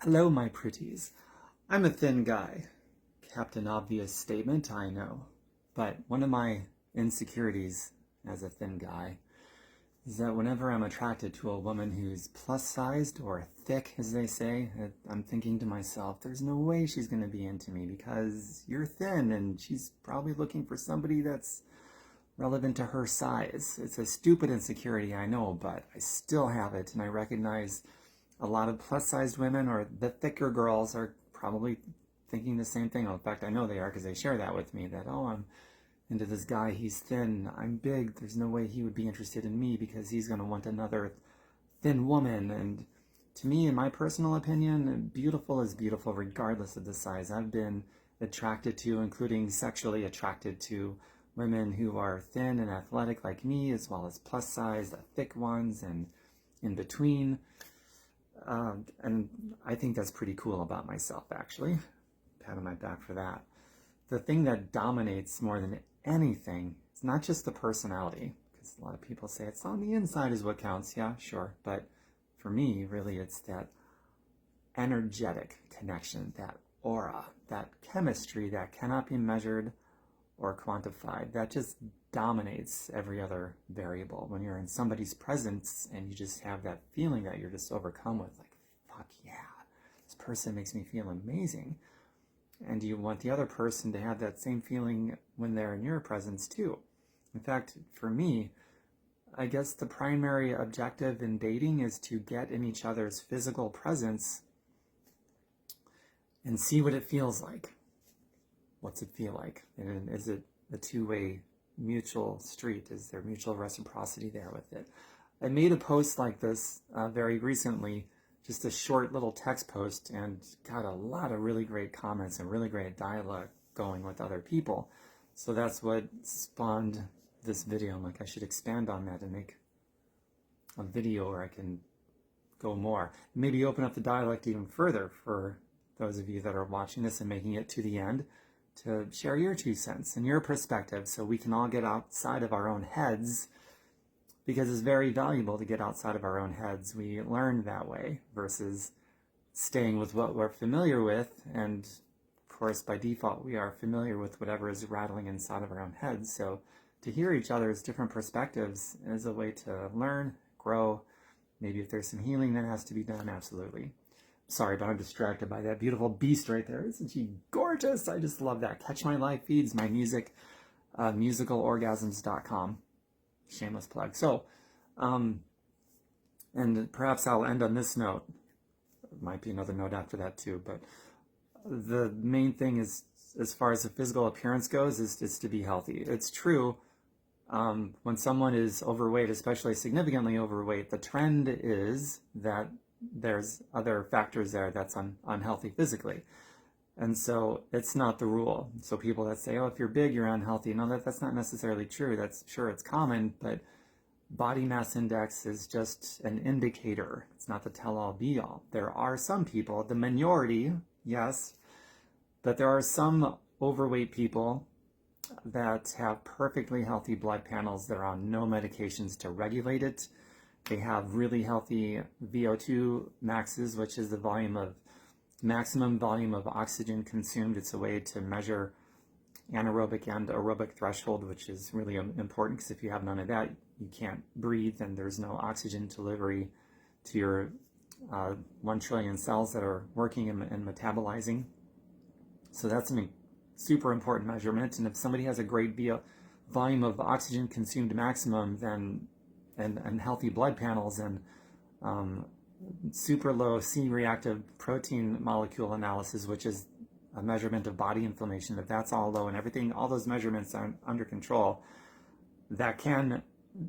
Hello, my pretties. I'm a thin guy. Captain Obvious statement, I know. But one of my insecurities as a thin guy is that whenever I'm attracted to a woman who's plus-sized or thick, as they say, I'm thinking to myself, there's no way she's going to be into me because you're thin and she's probably looking for somebody that's relevant to her size. It's a stupid insecurity, I know, but I still have it, and I recognize a lot of plus-sized women or the thicker girls are probably thinking the same thing. In fact, I know they are because they share that with me, that, oh, I'm into this guy, he's thin, I'm big, there's no way he would be interested in me because he's going to want another thin woman. And to me, in my personal opinion, beautiful is beautiful regardless of the size. I've been attracted to, including sexually attracted to, women who are thin and athletic like me, as well as plus size, the thick ones, and in between. And I think that's pretty cool about myself, actually. Pat on my back for that. The thing that dominates more than anything, it's not just the personality, because a lot of people say it's on the inside is what counts. Yeah, sure. But for me, really, it's that energetic connection, that aura, that chemistry that cannot be measured or quantified, that just dominates every other variable. When you're in somebody's presence and you just have that feeling that you're just overcome with, like, fuck yeah, this person makes me feel amazing. And you want the other person to have that same feeling when they're in your presence too. In fact, for me, I guess the primary objective in dating is to get in each other's physical presence and see what it feels like. What's it feel like? And is it a two-way mutual street? Is there mutual reciprocity there with it? I made a post like this very recently, just a short little text post, and got a lot of really great comments and really great dialogue going with other people. So that's what spawned this video. I'm like, I should expand on that and make a video where I can go more. Maybe open up the dialect even further for those of you that are watching this and making it to the end, to share your 2 cents and your perspective so we can all get outside of our own heads, because it's very valuable to get outside of our own heads. We learn that way versus staying with what we're familiar with. And of course, by default, we are familiar with whatever is rattling inside of our own heads. So to hear each other's different perspectives is a way to learn, grow. Maybe if there's some healing that has to be done, absolutely. Sorry, but I'm distracted by that beautiful beast right there. Isn't she gorgeous? I just love that. Catch my live feeds, my music, musicalorgasms.com. Shameless plug. So, and perhaps I'll end on this note. Might be another note after that too, but the main thing is, as far as the physical appearance goes, is to be healthy. It's true, when someone is overweight, especially significantly overweight, the trend is that there's other factors there that's unhealthy physically. And so it's not the rule. So people that say, oh, if you're big, you're unhealthy. No, that's not necessarily true. That's sure, it's common, but body mass index is just an indicator. It's not the tell-all be-all. There are some people, the minority, yes, but there are some overweight people that have perfectly healthy blood panels. They're on no medications to regulate it. They have really healthy VO2 maxes, which is the maximum volume of oxygen consumed. It's a way to measure anaerobic and aerobic threshold, which is really important, because if you have none of that, you can't breathe and there's no oxygen delivery to your 1 trillion cells that are working and metabolizing. So that's a super important measurement. And if somebody has a great volume of oxygen consumed maximum, then and healthy blood panels and super low C-reactive protein molecule analysis, which is a measurement of body inflammation, if that's all low and everything, all those measurements are under control, that can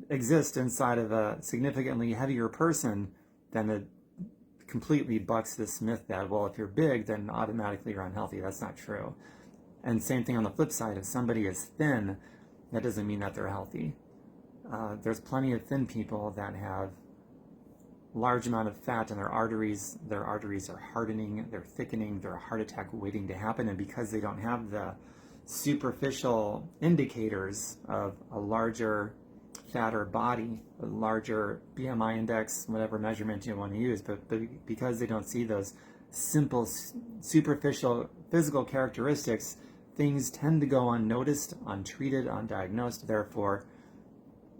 exist inside of a significantly heavier person, then it completely bucks this myth that, well, if you're big, then automatically you're unhealthy. That's not true. And same thing on the flip side. If somebody is thin, that doesn't mean that they're healthy. There's plenty of thin people that have large amount of fat in their arteries are hardening, they're thickening, they're a heart attack waiting to happen, and because they don't have the superficial indicators of a larger, fatter body, a larger BMI index, whatever measurement you want to use, but because they don't see those simple, superficial physical characteristics, things tend to go unnoticed, untreated, undiagnosed, therefore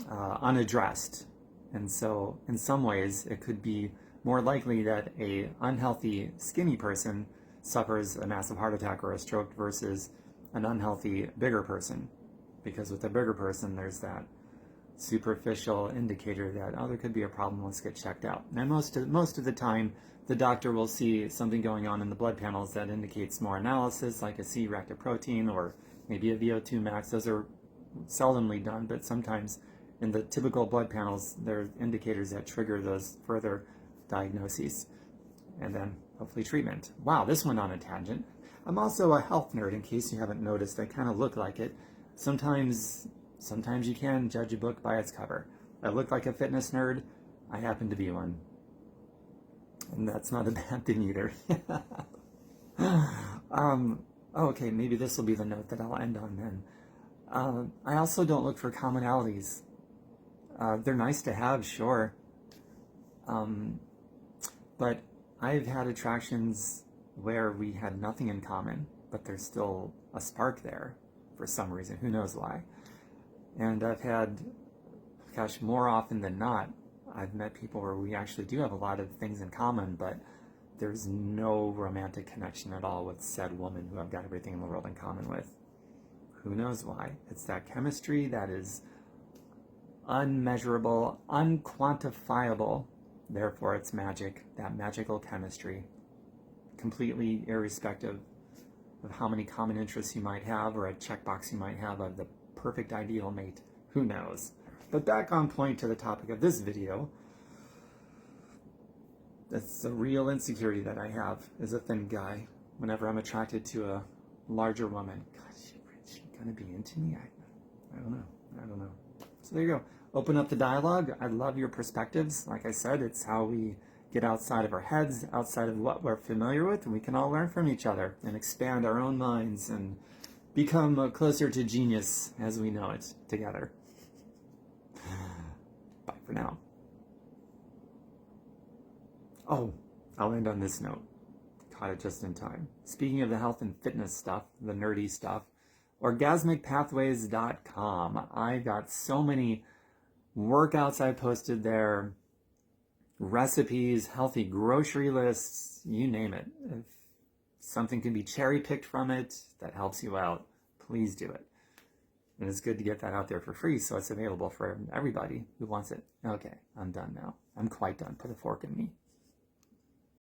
unaddressed. And so in some ways it could be more likely that a unhealthy skinny person suffers a massive heart attack or a stroke versus an unhealthy bigger person, because with a bigger person there's that superficial indicator that, oh, there could be a problem, let's get checked out. And most of the time the doctor will see something going on in the blood panels that indicates more analysis, like a C-reactive protein or maybe a VO2 max. Those are seldomly done, but sometimes in the typical blood panels there are indicators that trigger those further diagnoses and then hopefully treatment. Wow, this went on a tangent. I'm also a health nerd, in case you haven't noticed. I kind of look like it. Sometimes you can judge a book by its cover. I look like a fitness nerd. I happen to be one. And that's not a bad thing either. Okay, maybe this will be the note that I'll end on then. I also don't look for commonalities. They're nice to have, sure. But I've had attractions where we had nothing in common, but there's still a spark there for some reason. Who knows why? And I've had, gosh, more often than not, I've met people where we actually do have a lot of things in common, but there's no romantic connection at all with said woman who I've got everything in the world in common with. Who knows why? It's that chemistry that is unmeasurable, unquantifiable. Therefore, it's magic, that magical chemistry, completely irrespective of how many common interests you might have or a checkbox you might have of the perfect ideal mate. Who knows? But back on point to the topic of this video, that's a real insecurity that I have as a thin guy. Whenever I'm attracted to a larger woman, God, is she gonna be into me? I don't know. So there you go. Open up the dialogue. I love your perspectives. Like I said, it's how we get outside of our heads, outside of what we're familiar with, and we can all learn from each other and expand our own minds and become closer to genius as we know it together. Bye for now. Oh, I'll end on this note. Caught it just in time. Speaking of the health and fitness stuff, the nerdy stuff, orgasmicpathways.com. I got so many workouts I posted there, recipes, healthy grocery lists, you name it. If something can be cherry-picked from it that helps you out, please do it. And it's good to get that out there for free, so it's available for everybody who wants it. Okay, I'm done now. I'm quite done. Put a fork in me.